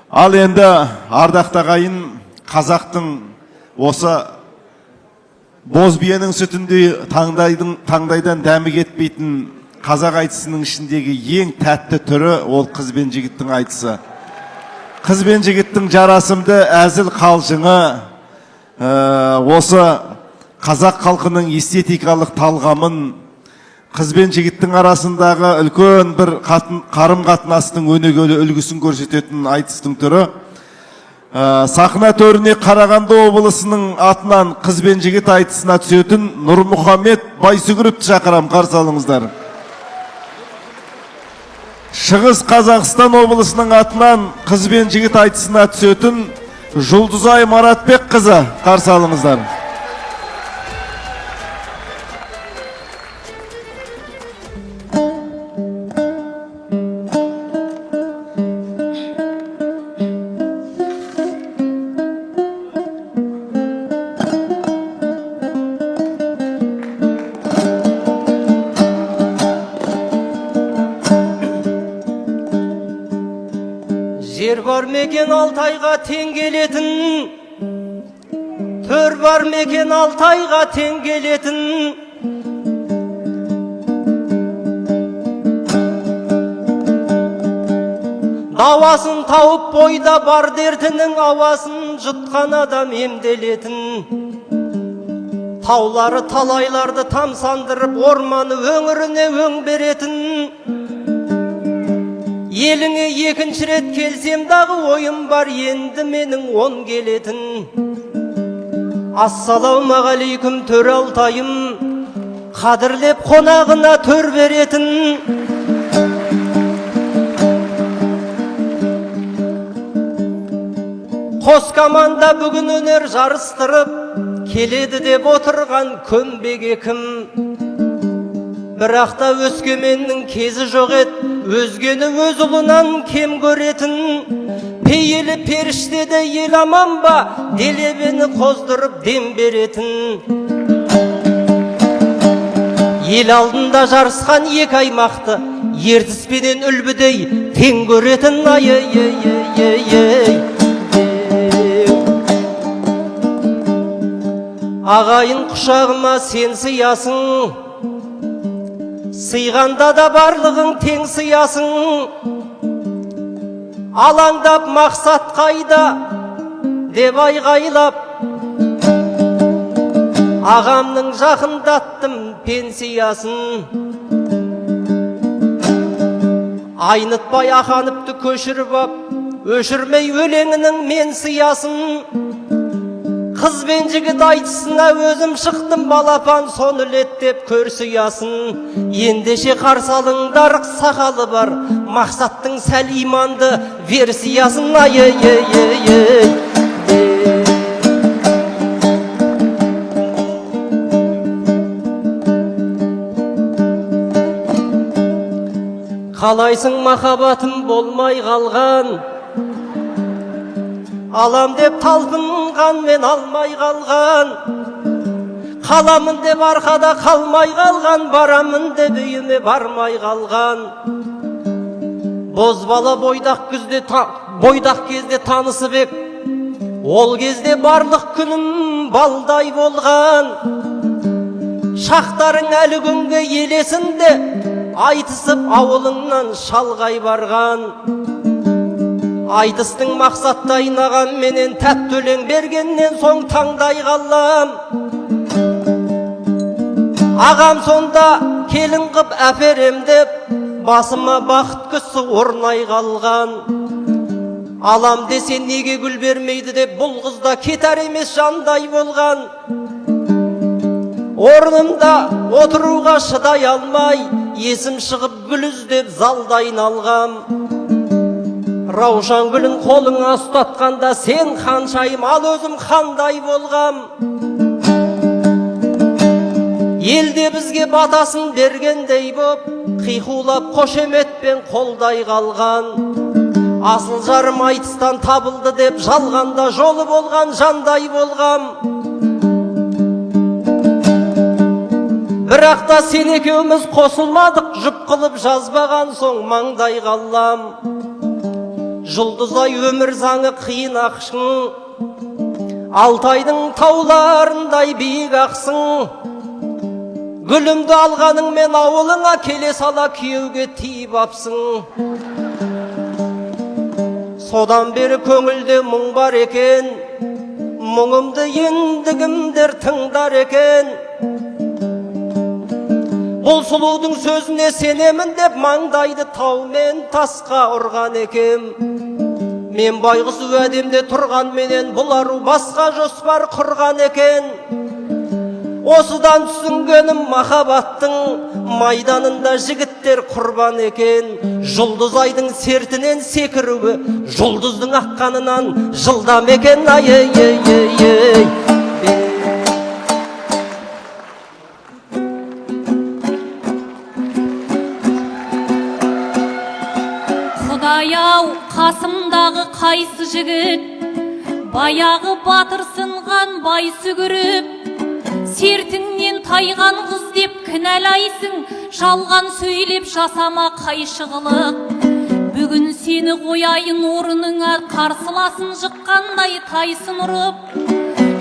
Ал енді ардақта қайын қазақтың осы боз биенің сүтіндей таңдайдан дәмі кетпейтін қазақ айтысының ішіндегі ең тәтті түрі ол қыз бен жігіттің айтысы. Қыз бен жігіттің жарасымды әзіл қалжыңы осы қазақ халқының эстетикалық талғамын, қыз бен жігіттің арасындағы үлкен бір қарым қатынастың өнегелі үлгісін көрсететін айтыстың түрі. Сахна төріне Қарағанды облысының атынан қыз бен жігіт айтысына түсетін Нұрмұхамед Байсүгіровті шақырам, қарсы алыңыздар. Шығыс Қазақстан облысының атынан қыз бен жігіт айтысына түсетін Жұлдызай Маратбек қызы, қарсы алыңыздар. Жер бар мекен Алтайға тең келетін, төр бар мекен Алтайға тең келетін. Дауасын тауып бойда бар дертінің ауасын жұтқан адам емделетін. Таулары талайларды тамсандырып, орманы өңіріне өң беретін. Еліңе екінші рет келсем дағы ойым бар, енді менің 10 келетін. Ассалаумағалейкум төр Алтайым, қадірлеп қонағына төр беретін. Қос команда бүгін өнер жарыстырып, келеді деп отырған көмбеге кім? Бірақта Өскеменнің кезі жоқ ет, өзгені өз ұлынан кем көретін. Пейілі періштеде ел аман ба, делебені қоздырып дем беретін. Ел алдында жарысқан екі аймақты, ертіспенен үлбідей тең көретін. Ағайын құшағыма сен сыясың, сыйғанда да барлығың тең сыясың. Алаңдап мақсат қайда деп айғайлап, ағамның жақындаттым пенсиясын. Айнытпай ақаныпты көшіріп ап, өшірмей өлеңінің мен сыясын. Қыз бен жігіт айтысына өзім шықтым, балапан соны леттеп көрсиясын. Ендеше қарсы алыңдар, сақалы бар мақсаттың сәл иманды версиясын. Қалайсың махаббатым болмай қалған, алам деп талпынған мен алмай қалған. Қаламын деп арқада қалмай қалған, барамын деп үйіме бармай қалған. Бозбала бойдақ кезде танысып ек, ол кезде барлық күнім балдай болған. Шақтарың әлі күнге елесінде, айтысып ауылыңнан шалғай барған. Айтыстың мақсатта айнаған менен, тәтті өлең бергеннен соң таңдай қалам. Ағам сонда келін қып әперем деп, басыма бақыт күші орнай қалған. Алам десе неге гүл бермейді деп, бұл қызда кетер емес жандай болған. Орнымда отыруға шыдай алмай, есім шығып гүл іздеп залдайын алғам. Раушан гүлін қолыңа ұстатқанда, сен ханшайым, ал өзім қандай болғам. Елде бізге батасын бергендей боп, қиқулап қошеметпен қолдай қалған. Асыл жарым айтыстан табылды деп, жалғанда жолы болған жандай болғам. Бірақта сен екеуміз қосылмадық, жұп қылып жазбаған соң маңдай қалам. Жұлдызай өмір заңы қиын ақшың, Алтайдың тауларындай биік ақсың. Гүлімді алғаныңмен ауылыңа келе сала күйеуге тиіп апсың. Содан бері көңілде мұң бар екен, мұңымды енді кімдер тыңдар екен. Бұл сұлудың сөзіне сенемін деп маңдайды таумен тасқа ұрған екем. Мен байғұс уәдемде тұрған менен бұл ару басқа жоспар құрған екен. Осыдан түсінгенім махаббаттың майданында жігіттер құрбан екен. Жұлдызайдың сертінен секіруі жұлдыздың аққанынан жылдам екен. Құдай-ау, қасымдағы қайсы жігіт, баяғы батыр сынған бай сүгіріп, сертіңнен тайған қыз деп кінәлайсың, жалған сөйлеп жасама қайшығылық. Бүгін сені қояйын орныңа, қарсыласын жыққандай тайсын ұрып.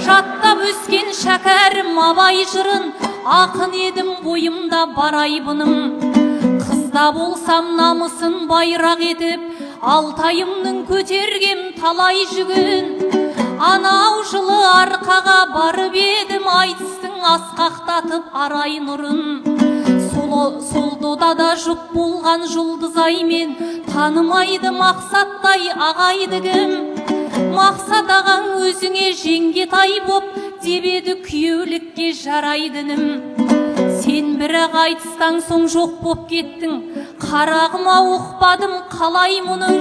Жаттап өскен шәкәрім абай жырын, ақын едім бойымда бар айбыным. Қызда болсам намысын байрақ етіп, Алтайымның көтергем талай жүгін. Анау жылы арқаға барып едім, айтыстың асқақтатып арай нұрын. Сол додада жұп болған жұлдызай мен, танымайды мақсаттай ағайды кім. Мақсат ағаң өзіңе жеңгетай боп, дебеді күйеулікке жарайдыным. Сен бірақ айтыстан соң жоқ боп кеттің, қарағыма ұқпадым қалай мұның.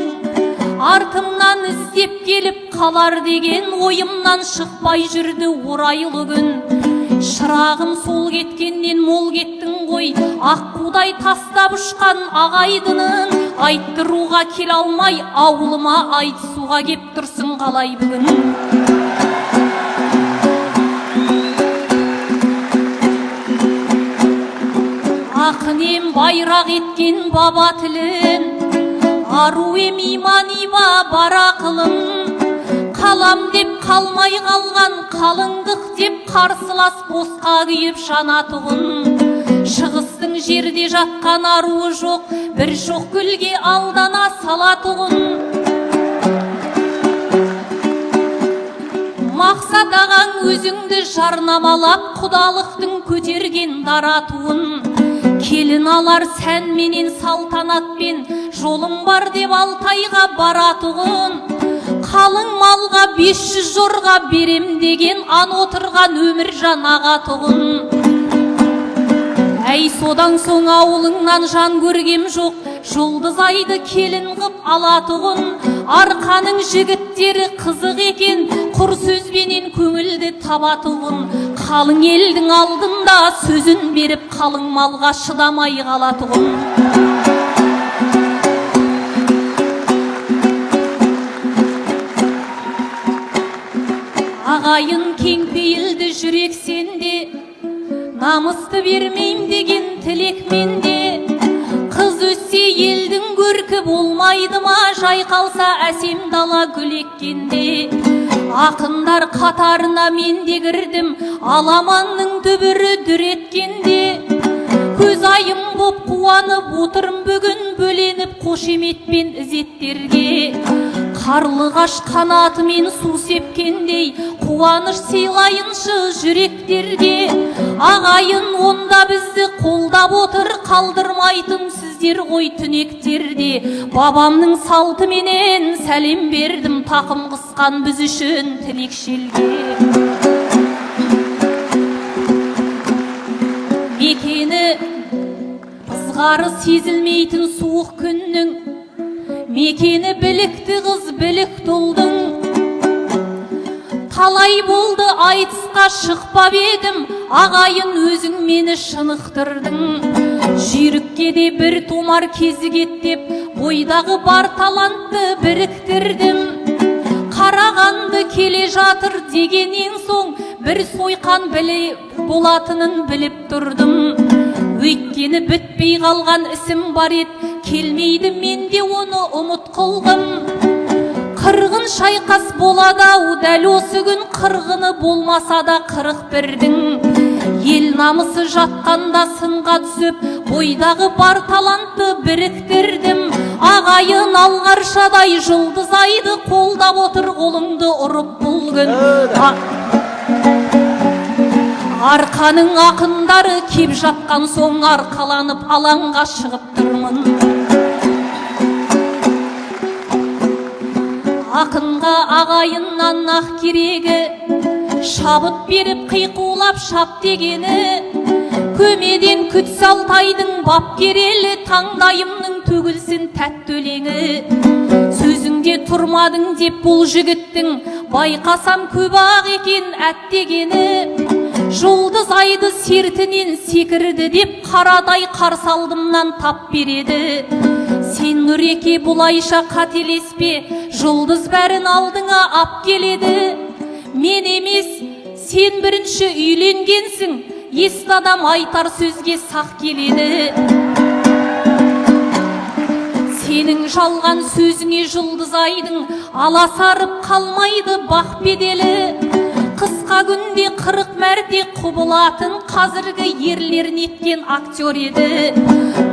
Артымнан іздеп келіп қалар деген ойымнан шықпай жүрді орайлы күн. Шырағым сол кеткеннен мол кеттің ғой, аққудай тастап ұшқан ағайдының. Айттыруға кел алмай ауылыма айтысуға кеп тұрсың қалай бүгін. Ақынем байрақ еткен баба тілін, аруем иман иба бар ақылым. Қалам деп қалмай қалған қалыңдық деп қарсылас босқа күйіп жанатұғын. Шығыстың жерде жатқан аруы жоқ, бір шоқ гүлге алдана салатұғын. Мақсат ағаң өзіңді жарнамалап, құдалықтың көтерген даратуын. Келін алар сән менен салтанатпен, жолым бар деп Алтайға баратұғын. Қалың малға 500 жорға берем деген ан отырған өміржан ағатұғын. Әй содан соң ауылыңнан жан көргем жоқ, жұлдызайды келін қып алатұғын. Арқаның жігіттері қызық екен, құр сөзбенен көңілді табатұғын. Қалың елдің алдында сөзін беріп, қалың малға шыдамай қалатұғын. Ағайын кеңпейілді жүрек сенде, намысты бермейм деген тілек менде. Қыз өссе елдің көркі болмайды ма, жайқалса әсем дала гүл еккенде. Ақындар қатарына мен де кірдім, аламанның дүбірі дүр еткенде. Көз айым боп қуанып отырым бүгін, бөленіп қошеметпен ізеттерге. Қарлығаш қанатымен су сепкендей, қуаныш сыйлайыншы жүректерге. Ағайын онда бізді қолдап отыр, қалдырмайтын сіздер ғой түнектерде. Бабамның салтыменен сәлем бердім, тақым қысқан біз үшін тілекшелге. Мекені ызғары сезілмейтін суық күннің, мекені білікті қыз білікті ұлдың. Талай болды айтысқа шықпап едім, ағайын өзің мені шынықтырдың. Жүйрікке де бір томар кезі кеттеп, бойдағы бар талантты біріктірдім. Қарағанды келе жатыр дегенен соң, бір сойқан болатынын біліп тұрдым. Өйткені бітпей қалған ісім бар ет, келмейді менде оны ұмыт қылғым. шайқас болады-ау, дәл осы күн қырғыны болмаса да 41-дің. Ел намысы жатқанда сынға түсіп, бойдағы бар талантты біріктірдім. Ағайын алғаршадай жұлдыз айды қолдап отыр, қолыңды ұрып бұл күн. Арқаның ақындары кеп жатқан соң арқаланып алаңға шығып тұрмын. Ақынға ағайыннан ақ керегі, шабыт беріп қиқулап шап дегені. Көмеден күт салтайдың бап керелі, таңдайымның төгілсін тәтті өлеңі. Сөзіңде тұрмадың деп бұл жігіттің, байқасам көп ақ екен әттегені. Жұлдыз айды сертінен секірді деп қарадай қарсы алдымнан тап береді. Сен Нұреке бұлайша қателеспе, жұлдыз бәрін алдыңа ап келеді. Мен емес, сен бірінші үйленгенсің, есті адам айтар сөзге сақ келеді. Сенің жалған сөзіңе жұлдыз айдың аласарып қалмайды бақ беделі. Қысқа күнде 40 мәрте құбылатын қазіргі ерлер неткен актер еді.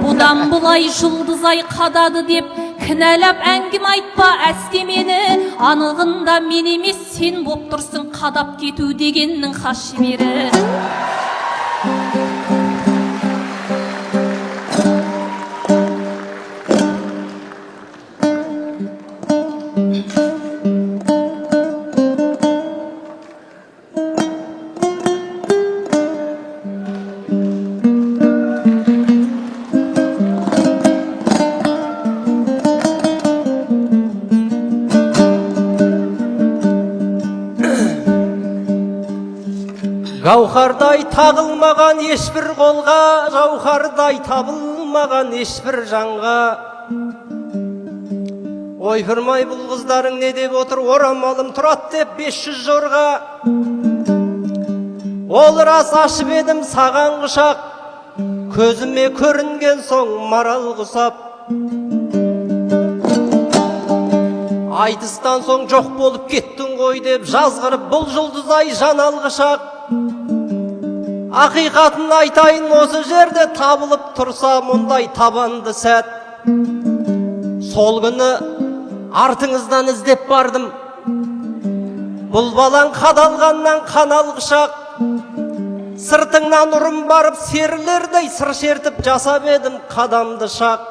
Бұдан бұлай жұлдыз ай қадады деп кінәлап әңгім айтпа әстемені. Анығында мен емес сен боп тұрсың қадап кету дегеннің хас шебері. Жауһардай тағылмаған ешбір қолға, жауһардай табылмаған ешбір жанға. Ойпырмай бұл қыздарың не деп отыр, орамалым тұрат деп 500 жорға. Ол рас ашып едім саған құшақ, көзіме көрінген соң марал құсап. Айтыстан соң жоқ болып кеттің ғой деп жазғырып бұл жұлдыз ай жан алғышақ. Ақиқатын айтайын, осы жерде табылып тұрса мұндай табанды сәт. Сол күні артыңыздан іздеп бардым, бұл балаң қадалғаннан қан алғышақ. Сыртыңнан ұрым барып серілердей сыр шертіп жасап едім қадамды шақ.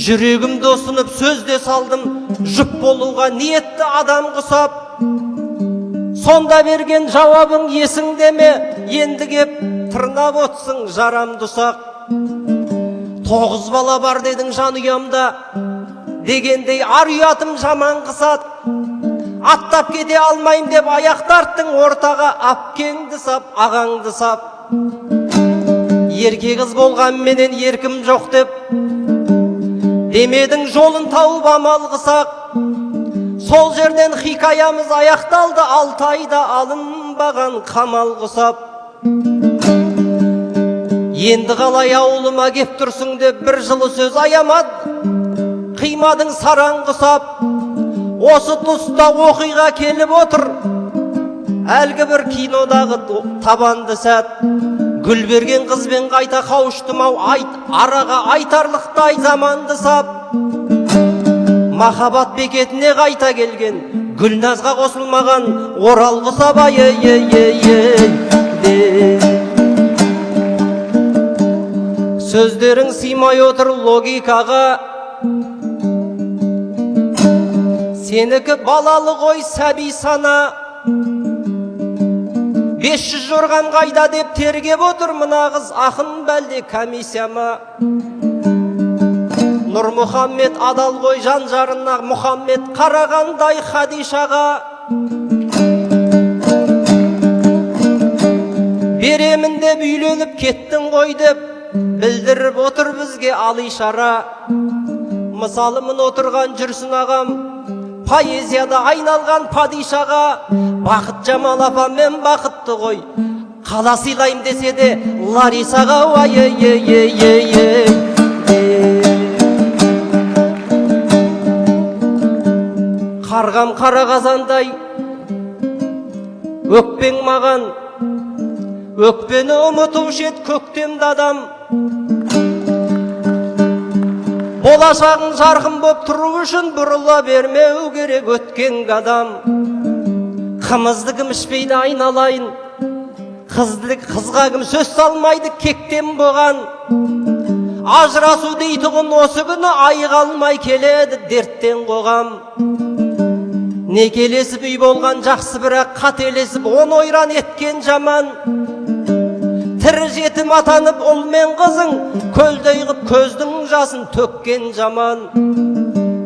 Жүрегімді ұсынып сөзде салдым, жұп болуға ниетті адам құсап. Сонда берген жауабың есіңде ме, енді кеп тырнап отсың жарамды ұсақ. 9 бала бар дедің жан ұямда, дегендей ар ұятым жаман қысат. Аттап кете алмайым деп аяқ тарттың, ортаға апкеңді сап, ағаңды сап. Ерке қыз болған менен еркім жоқ деп демедің, жолын тауып амал қысақ. Сол жерден хикаямыз аяқталды, 6 айда алынбаған қамал құсап. Енді қалай ауылыма кеп тұрсың деп бір жылы сөз аямад, қимадың сараң құсап. Осы тұста оқиға келіп отыр, әлгі бір кинодағы табанды сәт. Гүл берген қызбен қайта қауыштым-ау, араға айтарлықтай заманды сап. Махаббат бекетіне қайта келген, Гүлназға қосылмаған орал құсап. Сөздерің сыймай отыр логикаға, сенікі балалы ғой сәби сана. 500 жорған қайда деп тергеп отыр мына қыз, ақын бәлде комиссия ма? Нұр Мұхаммед адал ғой жан жарына, Мұхаммед қарағандай Хадишаға. Беремін деп үйленіп кеттің ғой деп білдіріп отыр бізге ал ишара. Мысалымын отырған жүрсін ағам, поэзияда айналған падишаға. Бақыт Жамал апам мен бақытты ғой, қала сыйлайым десе де Ларисаға. қарғам қара қазандай өкпең маған, өкпені ұмытушы еді көктемді адам. Болашағың жарқын боп тұру үшін бұрыла бермеу керек өткен адам. Қымызды кім ішпейді айналайын, қызға кім сөз салмайды кектен боған. Ажырасу дейтұғын осы күні айға алмай келеді дерттен қоғам. Некелесіп үй болған жақсы, бірақ қателесіп он ойран еткен жаман. Тірі жетім атанып ұл мен қызың көлдей қып көздің жасын төккен жаман.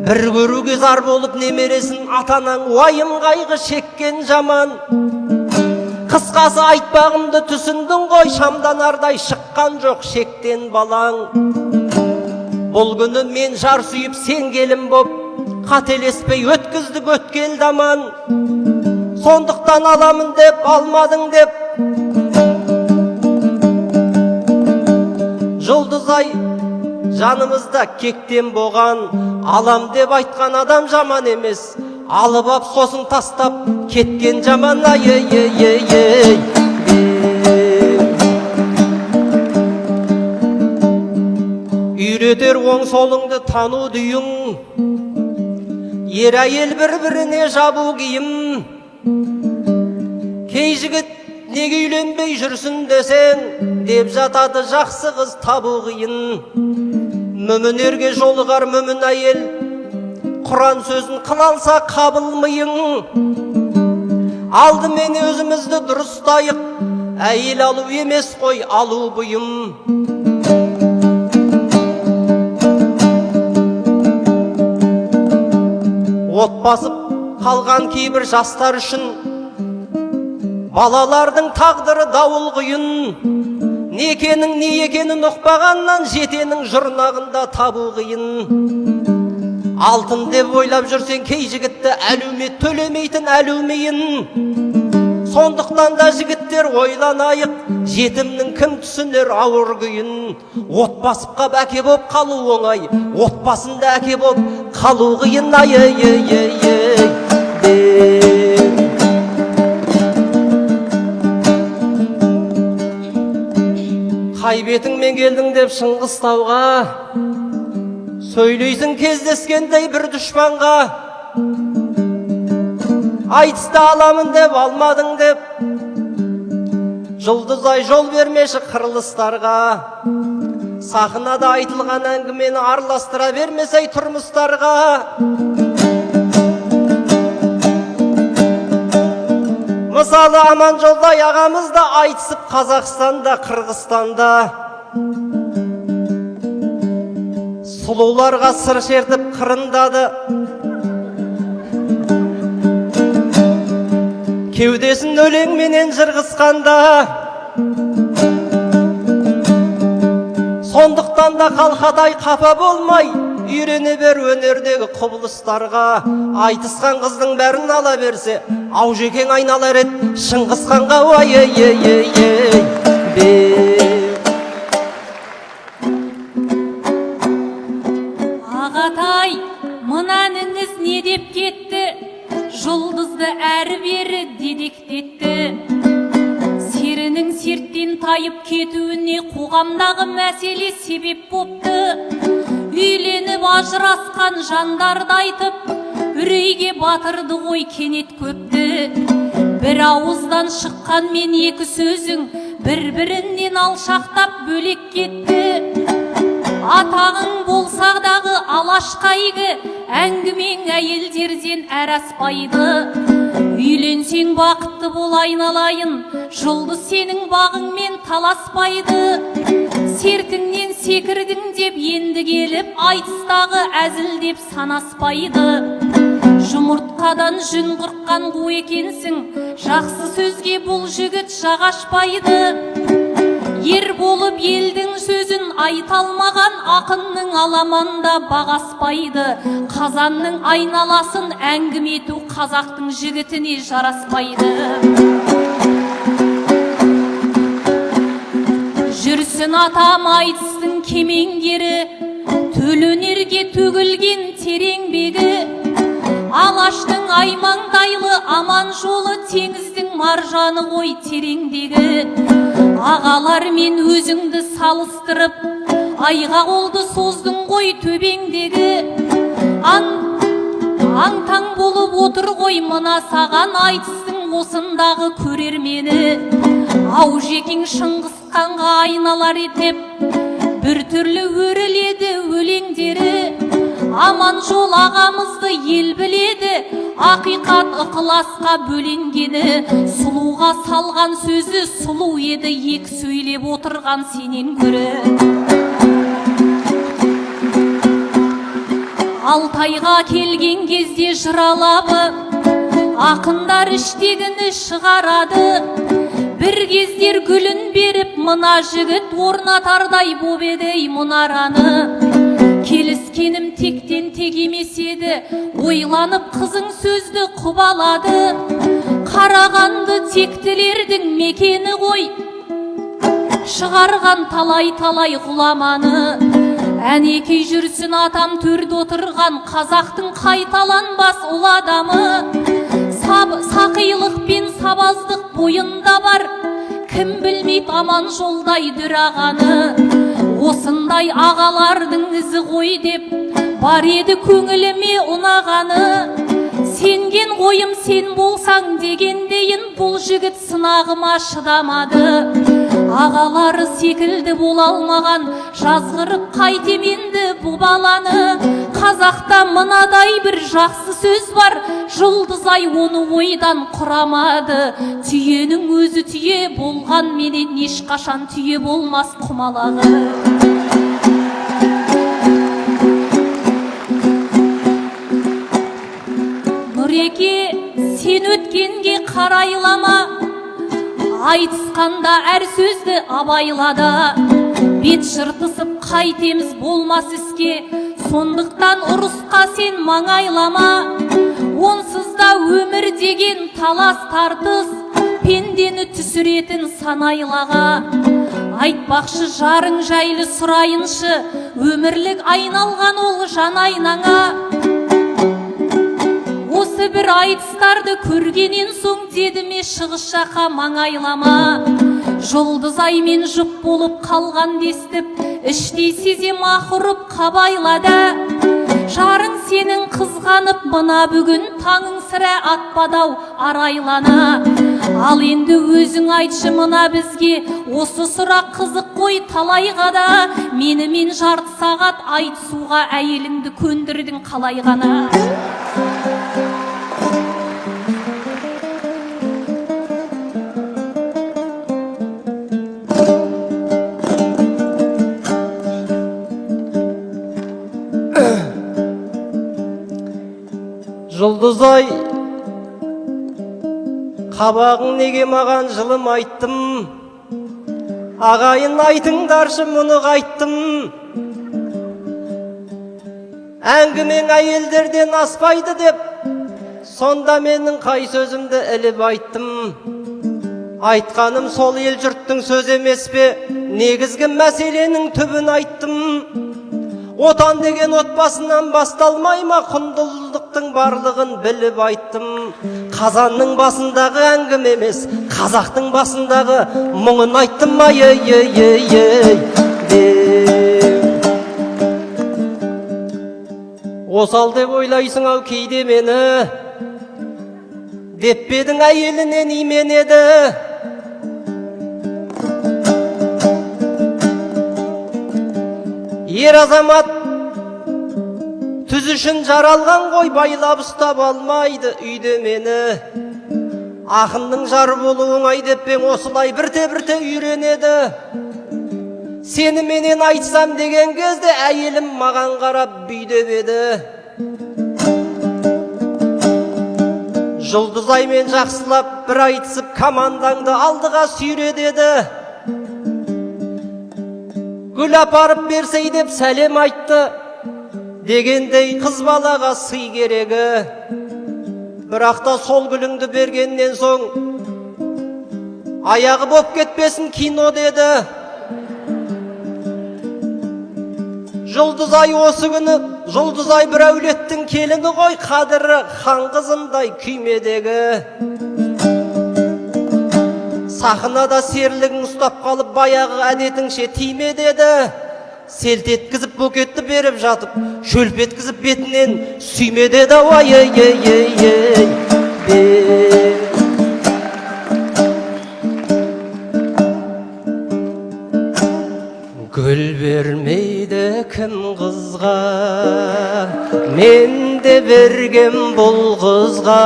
Бір көруге зар болып немересін атанаң уайым қайғы шеккен жаман. Қысқасы айтпағымды түсіндің ғой, шамданардай шыққан жоқ шектен балаң. Бұл күні мен жар сүйіп сен келін боп, қателеспей өткіздік өткел даман. Сондықтан аламын деп алмадың деп, жұлдызай жанымызда кектен боған. Алам деп айтқан адам жаман емес, алып ап сосын тастап кеткен жаман. Үйретер оң солыңды тану дүйің, ер әйел бір-біріне жабу киім. Кей жігіт неге үйленбей жүрсін десең, деп жатады жақсы қыз табу қиын. Мүмін ерге жолығар мүмін әйел, Құран сөзін қылалса қабылмайың. Алдымен өзімізді дұрыстайық, әйел алу емес қой алу бұйым. Отбасып қалған кейбір жастар үшін балалардың тағдыры дауыл құйын. Некенің не екенін ұқпағаннан жетенің жұрнағында табу қиын. Алтын деп ойлап жүрсең кей жігітті әлеумет төлемейтін әлеумейін. Сондықтан да жігіттер ойланайық, жетімнің кім түсінер ауыр күйін. Отбасыпқа әке боп қалу оңай, отбасында әке боп қалу қиын. Қай бетіңмен келдің деп Шыңғыстауға, сөйлейсің кездескендей бір дұшпанға. Айтысты аламын деп алмадың деп, жұлдызай жол бермеші қырылыстарға. Сахнада айтылған әңгімені араластыра бермесей тұрмыстарға. Мысалы Аманжолдай ағамызда айтысып Қазақстанда, Қырғызстанда. Сұлуларға сыр шертіп қырындады. Кеудесін өлеңменен жырғысқанда. Сондықтан да қалқатай қапа болмай, үйрене бер өнердегі құбылыстарға. Айтысқан қыздың бәрін ала берсе, Аужекең айналар еді Шыңғысханға. Ағатай, мынаныңыз не деп кетті? Жұлдызды әрі-бері дедектетті. Серінің серттен тайып кетуіне қоғамдағы мәселе себеп бопты. Үйленіп ажырасқан жандарды айтып, үрейге батырды ғой кенет көпті. Бір ауыздан шыққан мен екі сөзің бір-бірінен алшақтап бөлек кетті. Атағың болсағдағы алаш қайғы, әңгімең әйелдерден әр аспайды. Үйленсең бақытты бол айналайын, жұлдыз сенің бағыңмен таласпайды. Сертіңнен секірдің деп енді келіп, айтыстағы әзіл деп санаспайды. Жұмыртқадан жүн қырқан қу екенсің, жақсы сөзге бұл жігіт жағашпайды. Ер болып елдің сөзін айталмаған ақынның аламанда бағаспайды. Қазанның айналасын әңгіме ету қазақтың жігітіне жараспайды. Жүрсін атам айтыстың кемеңгері, төл өнерге төгілген терең бегі. Алаштың аймаңдайлы аман жолы теңіздің маржаны ғой тереңдегі. Ағалар мен өзіңді салыстырып, айға қолды создың ғой төбеңдегі. Аң-таң болып отыр ғой мына саған айтыстың осындағы көрермені. Ау жекең Шыңғысханға айналар етеп, бір түрлі өріледі өлеңдері. Аман жол ағамызды ел біледі, ақиқат ықыласқа бөленгені. Сұлуға салған сөзі сұлу еді, ек сөйлеп отырған сенен көрі. Алтайға келген кезде жыралабы, ақындар іштегіні шығарады. Бір кездер гүлін беріп, мына жігіт орнатардай боп еді мұнараны. Келіскенім тектен тек емес еді, ойланып қызың сөзді құп алады. Қарағанды тектілердің мекені ғой, шығарған талай-талай ғұламаны. Әнекей жүрсін атам төрде отырған, қазақтың қайталанбас ұл адамы. Сақилық пен сабаздық бойында бар, кім білмейді аман жолдай дүрағаны. Осындай ағалардың ізі ғой деп, бар еді көңіліме ұнағаны. Сенген ойым сен болсаң дегендейін, бұл жігіт сынағыма шыдамады. Ағалары секілді бола алмаған, жазғырып қайтем енді бұл баланы. Қазақта мынадай бір жақсы сөз бар, жұлдызай оны ойдан құрамады. Түйенің өзі түйе болған менен ешқашан түйе болмас құмалағы. Нұреке, сен өткенге қарайлама, айтысқанда әр сөзді абайлада. Бет жыртысып қайтеміз болмас іске, сондықтан ұрысқа сен маңайлама. Онсыз да өмір деген талас тартыс, пендені түсіретін санайлаға. Айтпақшы жарың жайлы сұрайыншы, өмірлік айналған ол жан айнаңа. Осы бір айтыстарды көргенен соң деді ме шығыс жаққа маңайлама. Жұлдызай мен жұп болып қалған дестіп, іштей сезем ақырып қабайлада. Жарың сенің қызғанып мына бүгін, таңың сірә атпадау арайлана. Ал енді өзің айтшы мына бізге, осы сұрақ қызық қой талайға да. Менімен жарты сағат айтысуға әйеліңді көндірдің қалай ғана. Жұлдызай, қабағың неге маған жылым айттым? Ағайын айтыңдаршы мұны қайттым. Әңгімең әйелдерден аспайды деп, сонда менің қай сөзімді іліп айттым. Айтқаным сол ел жұрттың сөз емес пе, негізгі мәселенің түбін айттым. Отан деген отбасынан басталмай ма, құндылықтың барлығын біліп айттым. Қазанның басындағы әңгіме емес, қазақтың басындағы мұңын айттым ма, осал деп ойлайсың ау кейде мені, деп бедің әйелінен именеді. Ер азамат түз үшін жаралған ғой, байлап ұстап алмайды үйде мені. Ақынның жары болу оңай деп пен осылай бірте-бірте үйренеді. Сені менен айтсам деген кезде әйелім маған қарап бүйдеп еді. Жұлдызаймен жақсылап бір айтысып, командаңды алдыға сүйредеді. Гүл апарып берсей деп сәлем айтты, дегендей қыз балаға сый керегі. Бірақ та сол гүліңді бергеннен соң аяғы боп кетпесін кино деді. Жұлдызай осы күні, Жұлдызай бір әулеттің келіні ғой, қадірі хан қызындай күймедегі. Сахнада серлігін ұстап қалып, баяғы әдетіңше тиме деді. Селт еткізіп бөкетті беріп жатып, шөлп еткізіп бетінен сүйме деді. Гүл бермейді кім қызға, мен де бергем бұл қызға.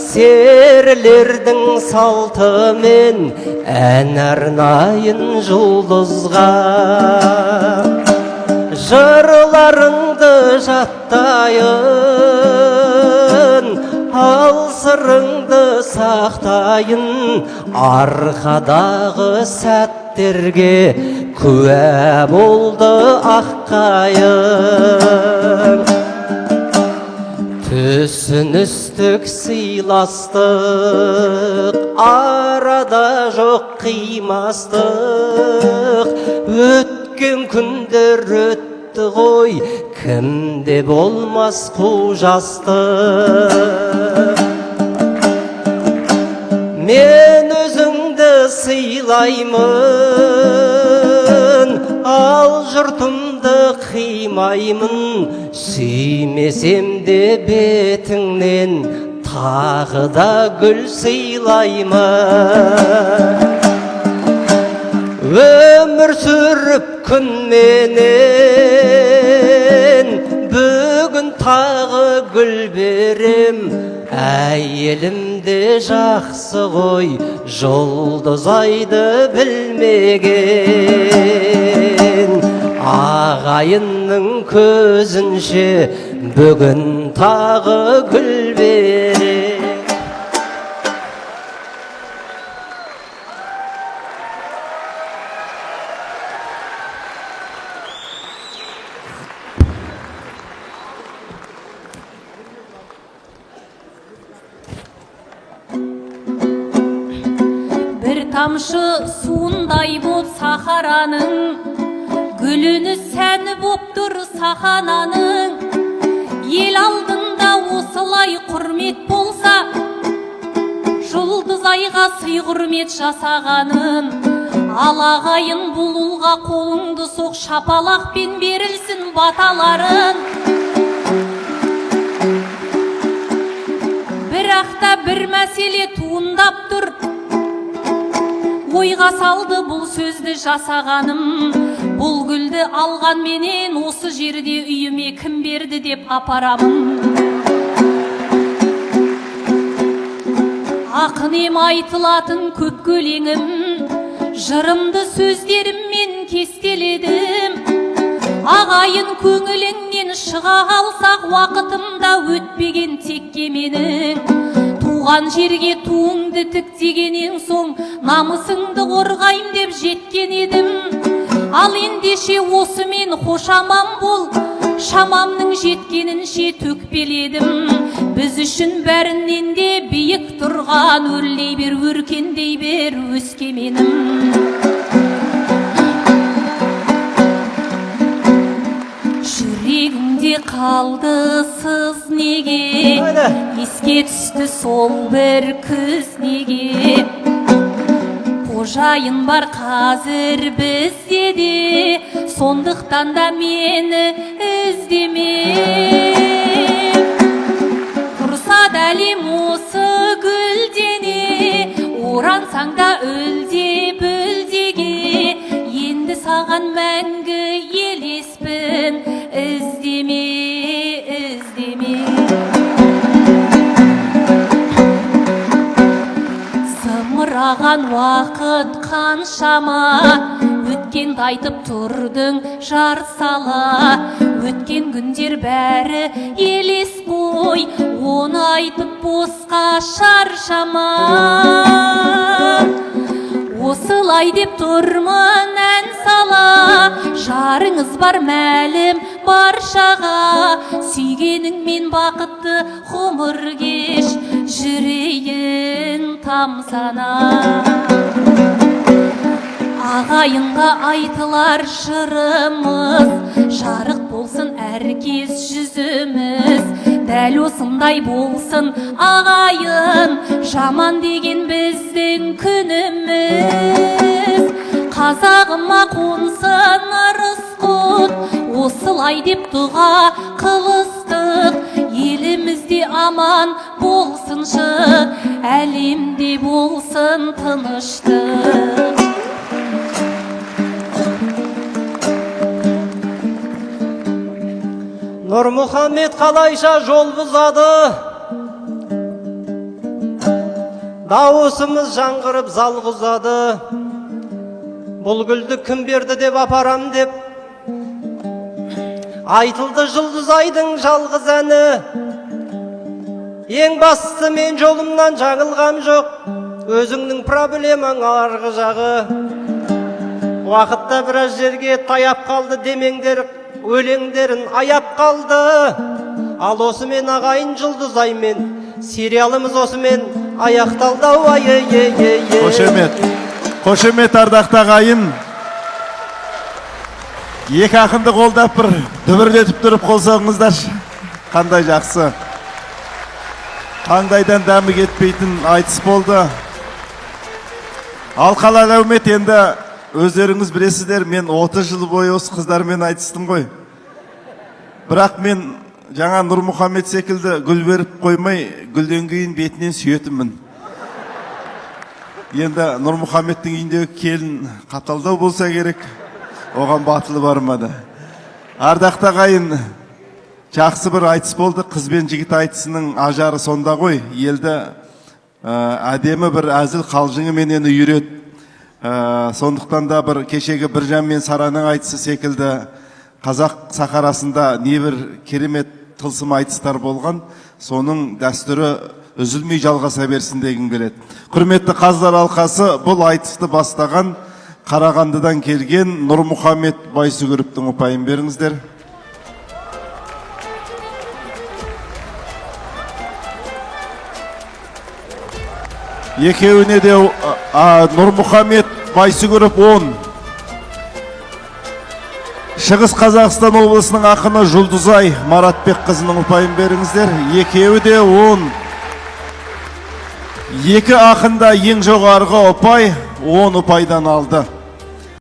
Серілердің салтымен ән арнайын жұлдызға. Жырларыңды жаттайын, ал сырыңды сақтайын, арқадағы сәттерге куә болды аққайын. Түсіністік сыйластық, арада жоқ қимастық. Өткен күндер өтті ғой, кімде болмас қу жастық. Мен өзіңді сыйлаймын, ал жұртымды қимаймын. Сүймесем де бетіңнен тағы да гүл сыйлаймын. Өмір сүріп күнменен, бүгін тағы гүл берем. Әйелімде жақсы ғой, Жұлдызайды білмеген. Ағайынның көзінше, бүгін тағы гүл берем. Тамшы суындай боп сахараның, гүліні сәні боп тұр сахананың. Ел алдында осылай құрмет болса, Жұлдызайға сый құрмет жасағанын. Ал ағайын бұл ұлға қолыңды соқ, шапалақпен берілсін баталарын. Бірақта бір мәселе туындап тұр, ойға салды бұл сөзді жасағаным. Бұл гүлді алған менен осы жерде үйіме кім берді деп апарамын. Ақынем айтылатын көп көлеңім, жырымды сөздеріммен кестеледім. Ағайын көңіліңнен шыға алсақ, уақытымда өтпеген текке менің. Туған жерге туыңды тіктегенен соң, намысыңды қорғайым деп жеткен едім. Ал ендеше осы мен қошамам бол, шамамның жеткенінше төкпеледім. Біз үшін бәрінен де биік тұрған, өрлей бер, өркендей бер өскеменім. Жүрегімде қалды сыз неге, еске түсті сол бір күз неге. Қожайын бар қазір бізде де, сондықтан да мені іздеме. Құрса дәлем осы гүлдене, орансаң да үлде бүлдеге. Енді саған мәңгі елеспін, іздеме, іздеме. Зымыраған уақыт қаншама, өткенді айтып тұрдың жар сала. Өткен күндер бәрі елес қой, оны айтып босқа шаршама. Осылай деп тұрмын ән сала, жарыңыз бар мәлім баршаға. Сүйгеніңмен бақытты ғұмыр кеш, жүрейін тамсана. ағайынға айтылар жырымыз, жарық болсын әркез жүзіміз, дәл осындай болсын ағайын, жаман деген біздің күніміз. Қазағыма қонсын ырыс құт, осылай деп дұға қылыстық, елімізде аман болсыншы, әлемде болсын тыныштық. Нұрмұхаммед қалайша жол бұзады, дауысымыз жаңғырып зал құзады. Бұл гүлді кім берді деп апарам деп, айтылды Жұлдызайдың жалғыз әні. Ең бастысы мен жолымнан жаңылғам жоқ, өзіңнің проблемаң арғы жағы. Уақытта біраз жерге таяп қалды демеңдер, өлеңдерін аяп қалды. Ал осымен ағайын Жұлдызаймен, сериалымыз осымен аяқталды. Қошемет, қошемет ардақты ағайын. Екі ақынды қолдап бір дүбірлетіп тұрып қолсаңыздар, қандай жақсы. Қандайдан дәмі кетпейтін айтыс болды. Алқалы әлеумет, енді өздеріңіз білесіздер, мен 30 жыл бойы осы қыздармен айтыстым ғой. Бірақ мен жаңа Нұрмұхаммед секілді гүл беріп қоймай, гүлден кейін бетінен сүйетіммін. Енді Нұрмұхаммедтің үйіндегі келін қаталдау болса керек, оған батылы бармады. Ардақты ағайын, жақсы бір айтыс болды. Қыз бен жігіт айтысының ажары сонда ғой. Елді әдемі бір әзіл қалжыңы менен үйрет. Сондықтан да бір кешегі Біржан мен Сараның айтысы секілді қазақ сахарасында небір керемет тылсым айтыстар болған. Соның дәстүрі үзілмей жалғаса берсін дегім келеді. Құрметті қазылар алқасы, бұл айтысты бастаған Қарағандыдан келген Нұрмұхаммед Байсүгіровтің ұпайын беріңіздер. Екеуіне де Нұрмұхаммед Байсүгіров 10. Шығыс Қазақстан облысының ақыны Жұлдызай Маратбек қызының ұпайын беріңіздер. Екеуі де 10. Екі ақында ең жоғарғы ұпай 10 ұпайдан алды.